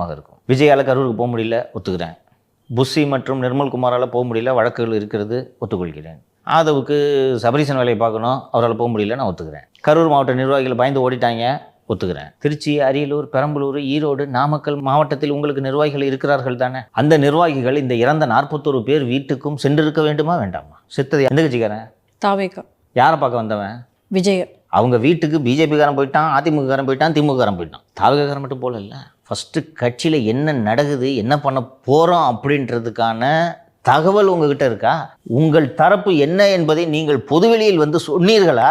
அதிகமாக இருக்கும். விஜயால் கரூருக்கு போக முடியல, ஒத்துக்கிறேன். புஷி மற்றும் நிர்மல்குமாரால் போக முடியல, வழக்குகள் இருக்கிறது, ஒத்துக்கொள்கிறேன். ஆதவுக்கு சபரீசன் வேலையை பார்க்கணும், அவரால் போக முடியல, நான் ஒத்துக்கிறேன். கரூர் மாவட்ட நிர்வாகிகள் பயந்து ஓடிட்டாங்க, ஒத்துக்கிறேன். திருச்சி, அரியலூர், பெரம்பலூர், ஈரோடு, நாமக்கல் மாவட்டத்தில் உங்களுக்கு நிர்வாகிகள் இருக்கிறார்கள் தானே? அந்த நிர்வாகிகள் இந்த இறந்த 41 பேர் வீட்டுக்கும் சென்றிருக்க வேண்டுமா வேண்டாமா? செத்தது எந்த கட்சிக்காரன்? தாவேகா. யாரை பார்க்க வந்தவன்? விஜய். அவங்க வீட்டுக்கு பிஜேபிக்காரன் போயிட்டான், அதிமுககாரன் போயிட்டான், திமுககாரன் போயிட்டான். தாவேகாரன் மட்டும் போல இல்லை. ஃபஸ்ட்டு கட்சியில் என்ன நடக்குது, என்ன பண்ண போகிறோம் அப்படின்றதுக்கான தகவல் உங்ககிட்ட இருக்கா? உங்கள் தரப்பு என்ன என்பதை நீங்கள் பொதுவெளியில் வந்து சொன்னீர்களா?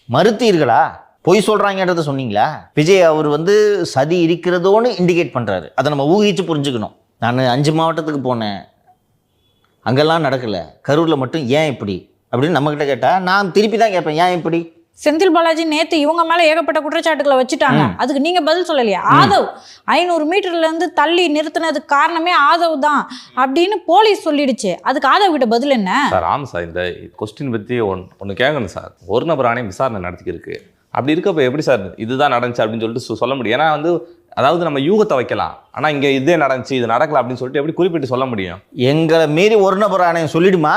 மறுத்தீர்களா? பொய் சொல்கிறாங்கன்றதை சொன்னீங்களா? விஜய் அவர் வந்து சதி இருக்கிறதோன்னு இண்டிகேட் பண்ணுறாரு. அதை நம்ம ஊகிச்சு புரிஞ்சுக்கணும். நான் 5 மாவட்டத்துக்கு போனேன், அங்கெல்லாம் நடக்கலை, கரூரில் மட்டும் ஏன் இப்படி அப்படின்னு நம்மக்கிட்ட கேட்டால் நான் திருப்பி தான் கேட்பேன், ஏன் இப்படி? செந்தில் பாலாஜி நேத்து இவங்க மேல ஏகப்பட்ட குற்றச்சாட்டுகளை வச்சுட்டாங்க, அதுக்கு நீங்க பதில் சொல்லலையா? ஆதவ் 500 மீட்டர்ல இருந்து தள்ளி நிறுத்தினதுக்கு காரணமே ஆதவ் தான் அப்படின்னு போலீஸ் சொல்லிடுச்சு. அதுக்கு ஆதவ் கிட்ட பதில் என்ன சார்? ஆமாம் சார், இந்த கொஸ்டின் பற்றி ஒன்று கேட்கணும் சார். ஒரு நபர் ஆணையம் விசாரணை நடத்திக்கிருக்கு. அப்படி இருக்கப்போ எப்படி சார் இதுதான் நடந்துச்சு அப்படின்னு சொல்லிட்டு சொல்ல முடியும்? ஏன்னா வந்து அதாவது நம்ம யூகத்தை வைக்கலாம், ஆனால் இங்கே இதே நடந்துச்சு, இது நடக்கல அப்படின்னு சொல்லிட்டு எப்படி குறிப்பிட்டு சொல்ல முடியும்? எங்களை மீறி ஒரு நபர் ஆணையம் சொல்லிடுமா?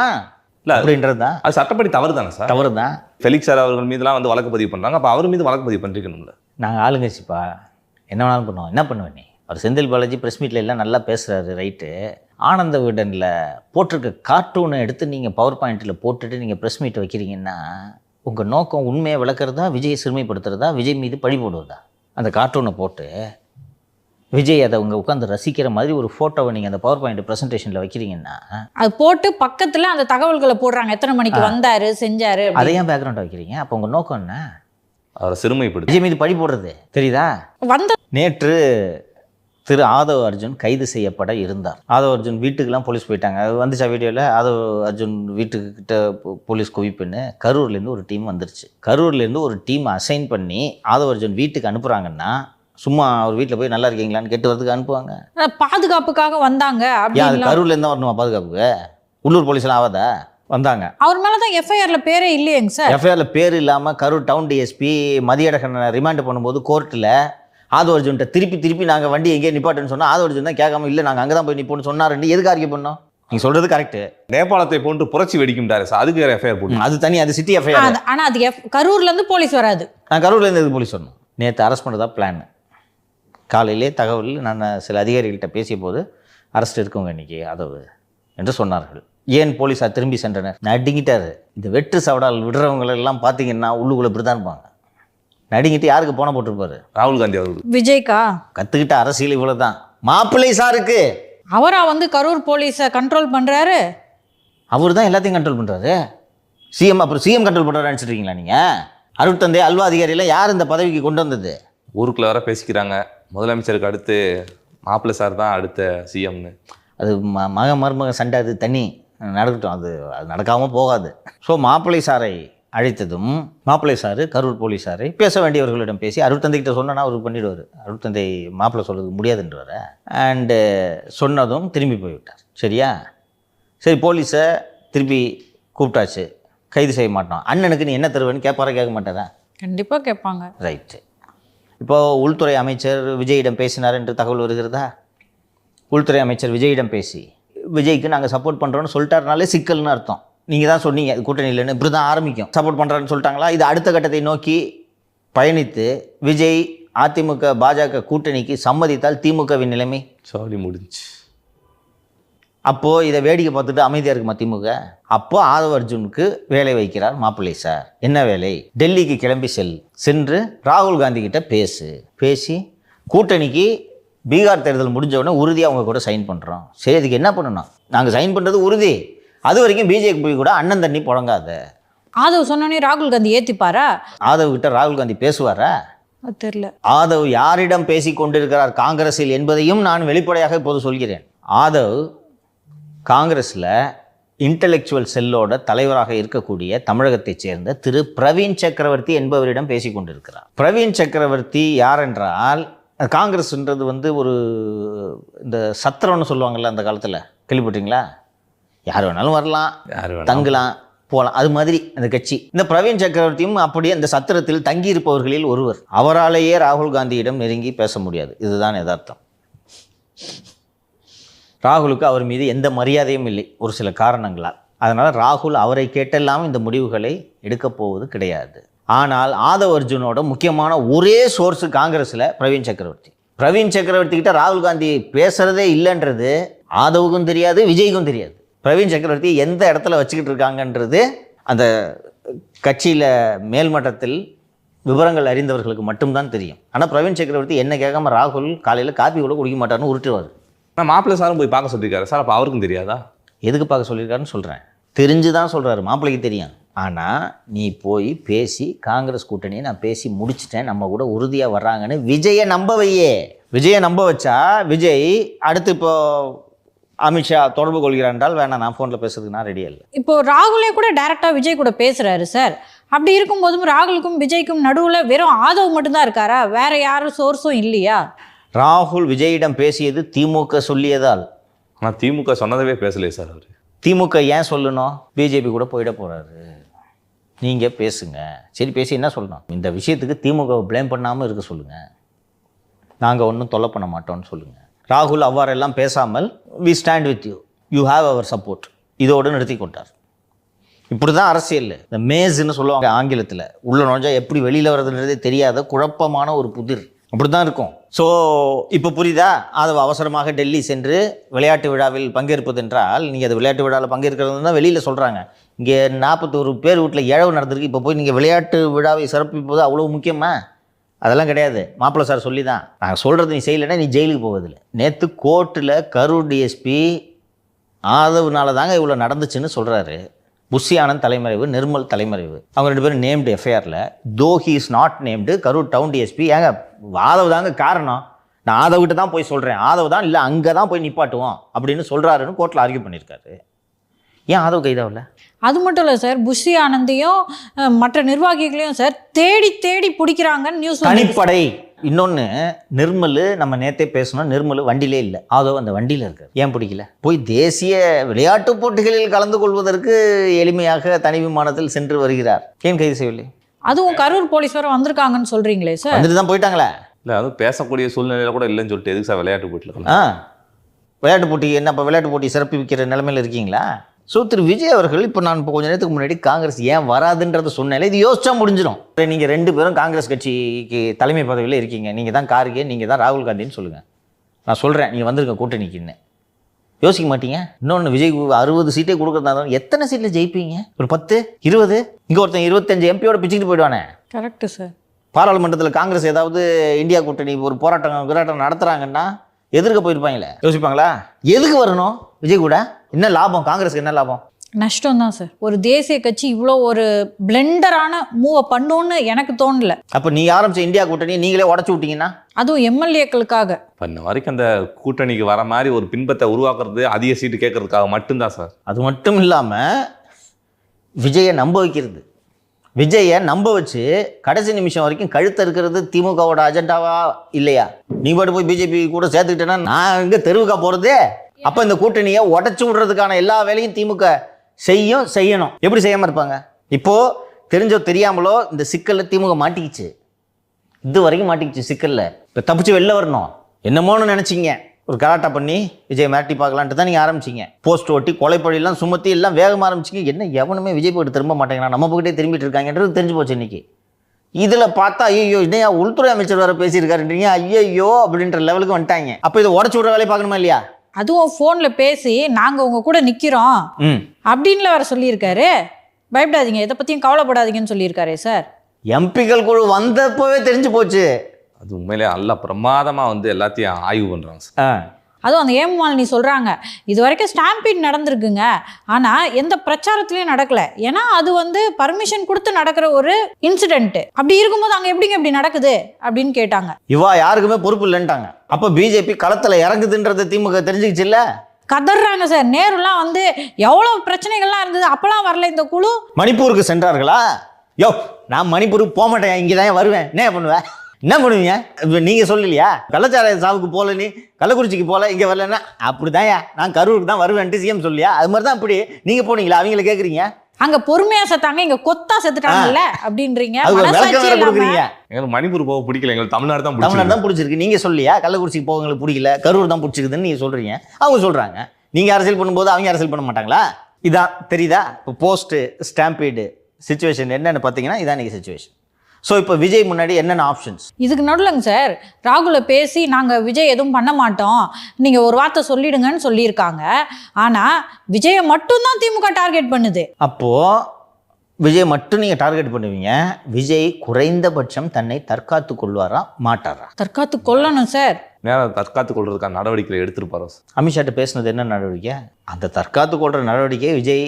இல்லை அப்படின்றது தான். அது சட்டப்படி தவறு தானே சார்? தவறு தான். ஃபெலிக்ஸ் சார் அவர்கள் மீதுலாம் வந்து வழக்கு பதிவு பண்ணுறாங்க, அப்போ அவர் மீது வழக்கு பதிவு பண்ணிருக்கணும்ல. நாங்கள் ஆளுங்கட்சிப்பா, என்ன வேணாலும் பண்ணுவோம். என்ன பண்ணுவேன் நீ? அவர் செந்தில் பாலாஜி ப்ரெஸ் மீட்டில் எல்லாம் நல்லா பேசுகிறாரு, ரைட்டு. ஆனந்த விகடனில் போட்டிருக்க கார்ட்டூனை எடுத்து நீங்கள் பவர் பாயிண்ட்டில் போட்டுட்டு நீங்கள் ப்ரெஸ் மீட் வைக்கிறீங்கன்னா உங்கள் நோக்கம் உண்மையை விளக்குறதா, விஜயை சிறுமைப்படுத்துறதா, விஜய் மீது பழி போடுவதா? அந்த கார்ட்டூனை போட்டு விஜய் அதை அவங்க உட்காந்து ரசிக்கிற மாதிரி ஒரு ஃபோட்டோவை நீங்கள் அந்த பவர் பாயிண்ட் ப்ரெசன்டேஷனில் வைக்கிறீங்கன்னா அது போட்டு பக்கத்தில் அந்த தகவல்களை போடுறாங்க, எத்தனை மணிக்கு வந்தாரு, செஞ்சாரு. அதை ஏன் பேக்ரவுண்ட் வைக்கிறீங்க? அப்போ உங்கள் நோக்கம் என்ன? அவரை சிறுமைப்படுத்தி விஜய் மீது பழி போடுறது, தெரியுதா? நேற்று திரு ஆதவ் அர்ஜுன் கைது செய்யப்பட இருந்தார். ஆதவ் அர்ஜுன் வீட்டுக்கெல்லாம் போலீஸ் போயிட்டாங்க. அது வந்துச்சா வீடியோவில்? ஆதவ் அர்ஜுன் வீட்டுக்கிட்ட போலீஸ் குவிப்புன்னு கரூர்லேருந்து ஒரு டீம் வந்துருச்சு. கரூர்லேருந்து ஒரு டீம் அசைன் பண்ணி ஆதவ் அர்ஜுன் வீட்டுக்கு அனுப்புகிறாங்கன்னா சும்மா அவர் வீட்டில் போய் நல்லா இருக்கீங்களான்னு கேட்டு வரதுக்கு அனுப்புவாங்க. பாதுகாப்புக்காக வந்தாங்க. அது கரூர்லேருந்து தான் வரணுமா பாதுகாப்புக்கு? உள்ளூர் போலீஸ்லாம் ஆகாதா? வந்தாங்க. அவர் மேலே தான் எஃப்ஐஆர்ல பேரே இல்லையேங்க சார். எஃப்ஐஆர்ல பேர் இல்லாமல் கரூர் டவுன் டிஎஸ்பி மதியழகனை ரிமாண்ட் பண்ணும்போது கோர்ட்டில் ஆதவ் அர்ஜுன்ட்ட திருப்பி நாங்கள் வண்டி எங்கேயே நிப்பாட்டுன்னு சொன்னால் ஆதவ் அர்ஜுன் தான் கேட்காம இல்லை நாங்கள் அங்கே தான் போய் நிப்போன்னு சொன்னாருன்னு எதுக்கு ஆர்கியூ பண்ணோம்? நீங்கள் சொல்கிறது கரெக்டு. நேபாளத்தை போன்று புரட்சி வெடிக்கும்டாரு சார், அதுக்கு எஃப்ஐஆர் போட்டு அது தனி, அது சிட்டி எஃப்ஐஆர். ஆனால் அது கரூர்லேருந்து போலீஸ் வராது. கரூர்லேருந்து எது போலீஸ் வரணும்? நேற்று அரெஸ்ட் பண்ணதா பிளான். காலையிலே தகவல் நான் சில அதிகாரிகள்கிட்ட பேசிய போது அரெஸ்ட் இருக்குங்க இன்றைக்கி ஆதவ் என்று சொன்னார்கள். ஏன் போலீஸார் திரும்பி சென்றனர்? நடுங்கிட்டார். இந்த வெற்று சவடால் விடுறவங்களெல்லாம் பார்த்தீங்கன்னா உள்ளுக்குள்ளே இப்படி தான் இருப்பாங்க. நடுங்கிட்டு யாருக்கு போன போட்டிருப்பாரு? ராகுல் காந்தி அவர்கள். விஜய்க்கா கற்றுக்கிட்ட அரசியல் இவ்வளோ தான். மாப்பிள்ளை சாருக்கு அவரா வந்து கரூர் போலீஸை கண்ட்ரோல் பண்ணுறாரு. அவர் தான் எல்லாத்தையும் கண்ட்ரோல் பண்ணுறாரு. சிஎம் அப்புறம் சிஎம் கண்ட்ரோல் பண்ணுறாரு நினச்சிட்ருக்கீங்களா நீங்கள்? அருட்தந்தை அல்வா அதிகாரியெல்லாம் யார் இந்த பதவிக்கு கொண்டு வந்தது? ஊருக்குள்ள வர பேசிக்கிறாங்க, முதலமைச்சருக்கு அடுத்து மாப்பிள்ளை சார் தான் அடுத்த சிஎம்னு. அது மருமக சண்டை, அது தனி நடக்கட்டும், அது நடக்காமல் போகாது. ஸோ மாப்பிள்ளை சாரை அழைத்ததும் மாப்பிள்ளை சார் கரூர் போலீஸாரை பேச வேண்டியவர்களிடம் பேசி அருட்தந்தைக்கிட்ட சொன்னா அவர் பண்ணிவிடுவார். அருட்தந்தை மாப்பிள்ளை சொல்கிறது முடியாதுன்றவரை அண்டு சொன்னதும் திரும்பி போய்விட்டார். சரியா? சரி, போலீஸை திருப்பி கூப்பிட்டாச்சு, கைது செய்ய மாட்டோம். அண்ணனுக்கு நீ என்ன தருவேன்னு கேட்பாரா கேட்க மாட்டாரா? கண்டிப்பாக கேட்பாங்க. ரைட்டு. இப்போது உள்துறை அமைச்சர் விஜயிடம் பேசினார் என்று தகவல் வருகிறதா? உள்துறை அமைச்சர் விஜயிடம் பேசி விஜய்க்கு நாங்கள் சப்போர்ட் பண்ணுறோன்னு சொல்லிட்டாருனாலே சிக்கல்னு அர்த்தம். நீங்கள் தான் சொன்னீங்க கூட்டணி இல்லைன்னு, இப்படி தான் ஆரம்பிக்கும். சப்போர்ட் பண்ணுறான்னு சொல்லிட்டாங்களா? இது அடுத்த கட்டத்தை நோக்கி பயணித்து விஜய் அதிமுக பாஜக கூட்டணிக்கு சம்மதித்தால் திமுகவின் நிலைமை சாலி முடிஞ்சு. அப்போது இதை வேடிக்கை பார்த்துட்டு அமைதியாக இருக்குமா திமுக? அப்போது ஆதவ் அர்ஜுனுக்கு வேலை வைக்கிறார் மாப்பிள்ளை சார். என்ன வேலை? டெல்லிக்கு கிளம்பி சென்று ராகுல் காந்தி கிட்ட பேசி கூட்டணிக்கு பீகார் தேர்தல் முடிஞ்சவுடனே உறுதியாக அவங்க கூட சைன் பண்ணுறோம். சரி, அதுக்கு என்ன பண்ணணும்? நாங்கள் சைன் பண்ணுறது உறுதி, அது வரைக்கும் பிஜேபி கூட அண்ணன் தண்ணி புழங்காத. ஆதவ் சொன்னோன்னே ராகுல் காந்தி ஏற்றிப்பாரா? ஆதவ் கிட்ட ராகுல் காந்தி பேசுவாரா? தெரியல. ஆதவ் யாரிடம் பேசி கொண்டிருக்கிறார் காங்கிரஸில் என்பதையும் நான் வெளிப்படையாக இப்போது சொல்கிறேன். ஆதவ் காங்கிரஸில் இன்டலெக்சுவல் செல்லோட தலைவராக இருக்கக்கூடிய தமிழகத்தைச் சேர்ந்த திரு பிரவீன் சக்கரவர்த்தி என்பவரிடம் பேசி கொண்டிருக்கிறார். பிரவீன் சக்கரவர்த்தி யார் என்றால், காங்கிரஸ்ன்றது வந்து ஒரு இந்த சத்திரம்னு சொல்லுவாங்கள்ல அந்த காலத்தில், கேள்விப்பட்டீங்களா? யார் வேணாலும் வரலாம், தங்கலாம், போகலாம், அது மாதிரி அந்த கட்சி. இந்த பிரவீன் சக்கரவர்த்தியும் அப்படியே அந்த சத்திரத்தில் தங்கியிருப்பவர்களில் ஒருவர். அவராலேயே ராகுல் காந்தியிடம் நெருங்கி பேச முடியாது. இதுதான் யதார்த்தம். ராகுலுக்கு அவர் மீது எந்த மரியாதையும் இல்லை ஒரு சில காரணங்களால். அதனால் ராகுல் அவரை கேட்டெல்லாம் இந்த முடிவுகளை எடுக்கப் போவது கிடையாது. ஆனால் ஆதவ் அர்ஜுனோட முக்கியமான ஒரே சோர்ஸு காங்கிரஸில் பிரவீன் சக்கரவர்த்தி. பிரவீன் சக்கரவர்த்தி கிட்ட ராகுல் காந்தி பேசுகிறதே இல்லைன்றது ஆதவுக்கும் தெரியாது, விஜய்க்கும் தெரியாது. பிரவீன் சக்கரவர்த்தி எந்த இடத்துல வச்சுக்கிட்டு இருக்காங்கன்றது அந்த கட்சியில் மேல்மட்டத்தில் விவரங்கள் அறிந்தவர்களுக்கு மட்டும்தான் தெரியும். ஆனால் பிரவீன் சக்கரவர்த்தி என்ன கேட்காம ராகுல் காலையில் காப்பி கூட குடிக்க மாட்டார்னு உருட்டுவார். ஆனால் மாப்பிள்ளை சாரும் போய் பார்க்க சொல்லியிருக்காரு சார், அப்போ அவருக்கும் தெரியாதா? எதுக்கு பார்க்க சொல்லியிருக்காருன்னு சொல்கிறேன். தெரிஞ்சு தான் சொல்கிறாரு, மாப்பிள்ளைக்கு தெரியும். ஆனால் நீ போய் பேசி காங்கிரஸ் கூட்டணியை நான் பேசி முடிச்சிட்டேன், நம்ம கூட உறுதியாக வர்றாங்கன்னு விஜயை நம்ப வையே. விஜயை நம்ப வச்சா விஜய் அடுத்து இப்போ அமித்ஷா தொடர்பு கொள்கிறார் என்றால் வேணாம், நான் ஃபோனில் பேசுறதுக்கு நான் ரெடியாக இல்லை. இப்போ ராகுலே கூட டைரக்டா விஜய் கூட பேசுறாரு சார். அப்படி இருக்கும்போதும் ராகுலுக்கும் விஜய்க்கும் நடுவில் வெறும் ஆதவ் மட்டும்தான் இருக்காரா? வேற யாரும் சோர்ஸும் இல்லையா? ராகுல் விஜயிடம் பேசியது திமுக சொல்லியதால். ஆனால் திமுக சொன்னதவே பேசலையே சார் அவர். திமுக ஏன் சொல்லணும்? பிஜேபி கூட போயிட போகிறாரு, நீங்கள் பேசுங்க. சரி, பேசி என்ன சொல்லணும்? இந்த விஷயத்துக்கு திமுகவை ப்ளேம் பண்ணாமல் இருக்க சொல்லுங்கள், நாங்கள் ஒன்றும் தொல்லை பண்ண மாட்டோம்னு சொல்லுங்கள். ராகுல் அவ்வாறெல்லாம் பேசாமல் we stand with you, you have our support, இதோடு நிறுத்தி கொண்டார். இப்படி தான் அரசியல். இந்த மேஸ்ன்னு சொல்லுவாங்க ஆங்கிலத்தில், உள்ள நுழைஞ்சா எப்படி வெளியில் வர்றதுன்றதே தெரியாத குழப்பமான ஒரு புதிர், அப்படி தான் இருக்கும். ஸோ இப்போ புரியுதா? அது அவசரமாக டெல்லி சென்று விளையாட்டு விழாவில் பங்கேற்பது என்றால், நீங்கள் அது விளையாட்டு விழாவில் பங்கேற்கிறது தான் வெளியில் சொல்கிறாங்க. இங்கே 41 பேர் வீட்டில் இழவு நடந்திருக்கு, இப்போ போய் நீங்கள் விளையாட்டு விழாவை சிறப்பிப்பது அவ்வளோ முக்கியமா? அதெல்லாம் கிடையாது. மாப்பிள்ளை சார் சொல்லி தான், நான் சொல்கிறது நீ செய்யலைன்னா நீ ஜெயிலுக்கு போவதில்லை. நேற்று கோர்ட்டில் கரூர் டிஎஸ்பி ஆதவ்னால தாங்க இவ்வளோ நடந்துச்சுன்னு சொல்கிறாரு. புஷி ஆனந்த் தலைமறைவு, நிர்மல் தலைமறைவு, அவங்க 2 பேரும் நேம்டு எஃப்ஐஆரில். Though he is not named Karur town DSP. ஏங்க ஆதவ் தாங்க காரணம், நான் ஆதவ்கிட்ட தான் போய் சொல்கிறேன், ஆதவ் தான் இல்லை அங்கே தான் போய் நிப்பாட்டுவோம் அப்படின்னு சொல்கிறாருன்னு கோர்ட்டில் ஆர்கியூ பண்ணியிருக்காரு. ஏன் ஆதவ் கைதாவில்? அது மட்டும் இல்லை சார், புஷி ஆனந்தையும் மற்ற நிர்வாகிகளையும் சார் தேடி தேடி பிடிக்கிறாங்கன்னு நியூஸ் தனிப்படை. இன்னொன்று, நிர்மல் நம்ம நேற்றே பேசணும், நிர்மல் வண்டியிலே இல்லை, ஆதவ் அந்த வண்டியில் இருக்கார். ஏன் பிடிக்கல? போய் தேசிய விளையாட்டுப் போட்டிகளில் கலந்து கொள்வதற்கு எளிமையாக தனி விமானத்தில் சென்று வருகிறார், ஏன் கைது செய்யவில்லை? அதுவும் கரூர் போலீஸ் வர வந்திருக்காங்கன்னு சொல்றீங்களே சார். வந்துட்டு தான் போயிட்டாங்களே. இல்லை, அதுவும் பேசக்கூடிய சூழ்நிலையில் கூட இல்லைன்னு சொல்லிட்டு எதுக்கு சார் விளையாட்டு போட்டியில்? விளையாட்டு போட்டி என்ன, இப்போ விளையாட்டு போட்டி சிறப்பிக்கிற நிலைமையில் இருக்கீங்களா? ஸோ திரு விஜய் அவர்கள் இப்போ நான் இப்போ கொஞ்சம் நேரத்துக்கு முன்னாடி காங்கிரஸ் ஏன் வராதுன்றதை சொன்னாலே இது யோசிச்சா முடிஞ்சிடும். நீங்கள் 2 பேரும் காங்கிரஸ் கட்சிக்கு தலைமை பதவியில் இருக்கீங்க, நீங்கள் தான் கார்கே, நீங்கள் தான் ராகுல் காந்தின்னு சொல்லுங்கள், நான் சொல்கிறேன் நீங்கள் வந்திருக்க கூட்டணிக்குன்னு யோசிக்க மாட்டீங்க? இன்னொன்று, விஜய் 60 சீட்டே கொடுக்குறதா எத்தனை சீட்டில் ஜெயிப்பீங்க? ஒரு 10 20? இங்கே ஒருத்தன் 25 எம்பியோட பிச்சுக்கிட்டு போயிடுவானே. Correct sir. பாராளுமன்றத்தில் காங்கிரஸ் ஏதாவது இந்தியா கூட்டணி ஒரு போராட்டம் நடத்துகிறாங்கன்னா எதிர்க்க போயிருப்பாங்களே, யோசிப்பாங்களா? எதுக்கு வரணும் விஜய் கூட? என்ன லாபம்? காங்கிரஸுக்கு என்ன லாபம்? நஷ்டம் தான் சார். ஒரு தேசிய கட்சி இவ்வளோ ஒரு பிளெண்டரான மூவை பண்ணுன்னு எனக்கு தோணல. அப்போ நீ ஆரம்பிச்ச இந்தியா கூட்டணி நீங்களே உடச்சி விட்டீங்கன்னா, அதுவும் எம்எல்ஏக்களுக்காக பண்ண வரைக்கும் அந்த கூட்டணிக்கு வர மாதிரி ஒரு பின்பத்தை உருவாக்குறது, அதிக சீட்டு கேட்கறதுக்காக மட்டும்தான் சார். அது மட்டும் இல்லாமல் விஜயை நம்ப வைக்கிறது, விஜயை நம்ப வச்சு கடைசி நிமிஷம் வரைக்கும் கழுத்த இருக்கிறது திமுகவோட அஜெண்டாவா இல்லையா? நீ பாட்டு போய் பிஜேபி கூட சேர்த்துக்கிட்டேன்னா நான் எங்கே தெருவுக்கா போகிறது? அப்போ இந்த கூட்டணியை உடச்சி விடுறதுக்கான எல்லா வேலையும் திமுக செய்யணும். எப்படி செய்யாமல் இருப்பாங்க? இப்போது தெரிஞ்சோ தெரியாமலோ இந்த சிக்கலில் திமுக மாட்டிக்கிச்சு, இது வரைக்கும் மாட்டிக்கிச்சு சிக்கலில். இப்போ தப்பிச்சு வெளில வரணும் என்னமோன்னு நினச்சிங்க, ஒரு கலாட்டா பண்ணி விஜய் மிரட்டி பார்க்கலான்ட்டு தான் நீங்கள் ஆரம்பிச்சிங்க. போஸ்ட் ஓட்டி கொலைப்பழியெல்லாம் சுமத்தி எல்லாம் வேகமாக ஆரம்பிச்சிங்க. என்ன எவனுமே விஜய் போய்ட்டு திரும்ப மாட்டேங்கிறான், நம்ம பக்கத்தே திரும்பிட்டு இருக்காங்கன்றது தெரிஞ்சு போச்சு இன்றைக்கி. இதில் பார்த்தா ஐயோ இன்னையா உள்துறை அமைச்சர் வேறு பேசியிருக்காருன்றீங்க, ஐயோ அப்படின்ற லெவலுக்கு வந்துட்டாங்க. அப்போ இதை உடச்சி விட்ற வேலையை பார்க்கணுமா இல்லையா? அதுவும் ஃபோனில் பேசி நாங்கள் உங்கள் கூட நிற்கிறோம் அப்படின்ல வேற சொல்லியிருக்காரு. பயப்படாதீங்க, இதை பற்றியும் கவலைப்படாதீங்கன்னு சொல்லியிருக்காரே சார். எம்பிக்கள் குழு வந்தப்போவே தெரிஞ்சு போச்சு. அது உண்மையிலே நல்ல பிரமாதமாக வந்து எல்லாத்தையும் ஆய்வு பண்ணுறாங்க சார். அதுவும் அந்த ஏமாலினி சொல்கிறாங்க, இது வரைக்கும் ஸ்டாம்பீட் நடந்திருக்குங்க, ஆனால் எந்த பிரச்சாரத்துலேயும் நடக்கலை. ஏன்னா அது வந்து பர்மிஷன் கொடுத்து நடக்கிற ஒரு இன்சிடென்ட். அப்படி இருக்கும்போது அங்கே எப்படிங்க இப்படி நடக்குது அப்படின்னு கேட்டாங்க. இவா யாருக்குமே பொறுப்பு இல்லைன்ட்டாங்க. அப்போ பிஜேபி களத்தில் இறங்குதுன்றதை திமுக தெரிஞ்சுக்கிச்சு இல்லை? கதறாங்க சார். நேருலாம் வந்து எவ்வளோ பிரச்சனைகள்லாம் இருந்தது, அப்போலாம் வரல இந்த குழு. மணிப்பூருக்கு சென்றார்களா? யோ நான் மணிப்பூருக்கு போக மாட்டேன், இங்கே தான் வருவேன், என்ன பண்ணுவேன்? என்ன பண்ணுவீங்க? நீங்கள் சொல்லலையா கள்ளச்சாராய சாவுக்கு போகல, நீ கள்ளக்குறிச்சிக்கு போகல, இங்கே வரலன்னா அப்படி தான் நான் கரூருக்கு தான் வருவேன்ட்டு சிஎம் சொல்லியா? அது மாதிரி தான். அப்படி நீங்கள் போனீங்களா? அவங்கள கேட்குறீங்க. அங்க பொறுமையா செத்தாங்க, இங்க கொத்தா செத்துட்டாங்கல்ல அப்படின்றீங்க. அது ஒரு விளக்கம் மனசாட்சி வேற இல்லாம கொடுக்குறீங்க. எங்களுக்கு மணிப்பூர் போக பிடிக்கல, எங்களுக்கு தமிழ்நாடு தான் தமிழ்நாடு பிடிச்சிருக்கு. தான் பிடிச்சிருக்கு. நீங்க சொல்லியா கள்ளக்குறிச்சிக்கு போக எங்களுக்கு பிடிக்கல, கரூர் தான் பிடிச்சிருக்குதுன்னு நீங்க சொல்றீங்க, அவங்க சொல்றாங்க. நீங்க அரசியல் பண்ணும்போது அவங்க அரசியல் பண்ண மாட்டாங்களா? இதான் தெரியுதா? இப்போ போஸ்ட் ஸ்டாம்பீடு சுச்சுவேஷன் என்னன்னு பார்த்தீங்கன்னா இதான் இன்னைக்கு சுச்சுவேஷன். ஸோ இப்போ விஜய் முன்னாடி என்னென்ன ஆப்ஷன்ஸ்? இதுக்கு நடுலங்க சார் ராகுல பேசி நாங்கள் விஜய் எதுவும் பண்ண மாட்டோம், நீங்கள் ஒரு வார்த்தை சொல்லிடுங்கன்னு சொல்லியிருக்காங்க. ஆனால் விஜயை மட்டும்தான் திமுக டார்கெட் பண்ணுது. அப்போது விஜய் மட்டும் நீங்கள் டார்கெட் பண்ணுவீங்க. விஜய் குறைந்தபட்சம் தன்னை தற்காத்து கொள்வாரா மாட்டாரா? தற்காத்து கொள்ளணும் சார். நேரம் தற்காத்து கொள்றதுக்கான நடவடிக்கைகளை எடுத்திருப்பாரோ சார்? அமித்ஷாட்ட பேசுனது என்ன நடவடிக்கை? அந்த தற்காத்து கொள்கிற நடவடிக்கையை விஜய்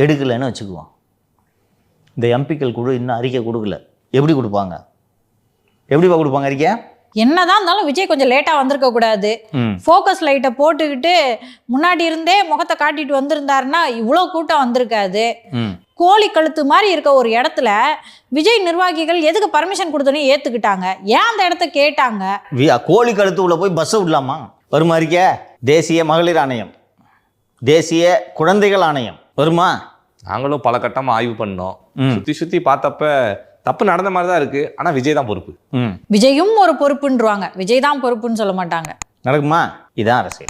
எடுக்கலைன்னு வச்சுக்குவோம். இந்த எம்பிக்கள் குழு இன்னும் அறிக்கை கொடுக்கல. எப்படி கொடுப்பாங்க? எப்படிப்பா கொடுப்பாங்க அறிக்கை? என்னதான் இருந்தாலும் விஜய் கொஞ்சம் லேட்டாக வந்திருக்க கூடாது. ஃபோக்கஸ் லைட்டை போட்டுக்கிட்டு முன்னாடி இருந்தே முகத்தை காட்டிட்டு வந்திருந்தாருன்னா இவ்வளோ கூட்டம் வந்திருக்காது. கோழி கழுத்து மாதிரி இருக்க ஒரு இடத்துல விஜய் நிர்வாகிகள் எதுக்கு பர்மிஷன் கொடுத்தோன்னு ஏற்றுக்கிட்டாங்க? ஏன் அந்த இடத்த கேட்டாங்க? கோழி கழுத்து உள்ள போய் பஸ்ஸை விடலாமா? வருமா அறிக்கை? தேசிய மகளிர் ஆணையம், தேசிய குழந்தைகள் ஆணையம் வருமா? நாங்களும் பல கட்டமாக ஆய்வு பண்ணோம். சுற்றி பார்த்தப்ப தப்பு நடந்த மாதிரி தான் இருக்கு. ஆனால் விஜய் தான் பொறுப்பு. விஜயும் ஒரு பொறுப்புன்றுவாங்க, விஜய் தான் பொறுப்புன்னு சொல்ல மாட்டாங்க. நடக்குமா? இதான் அரசியல்.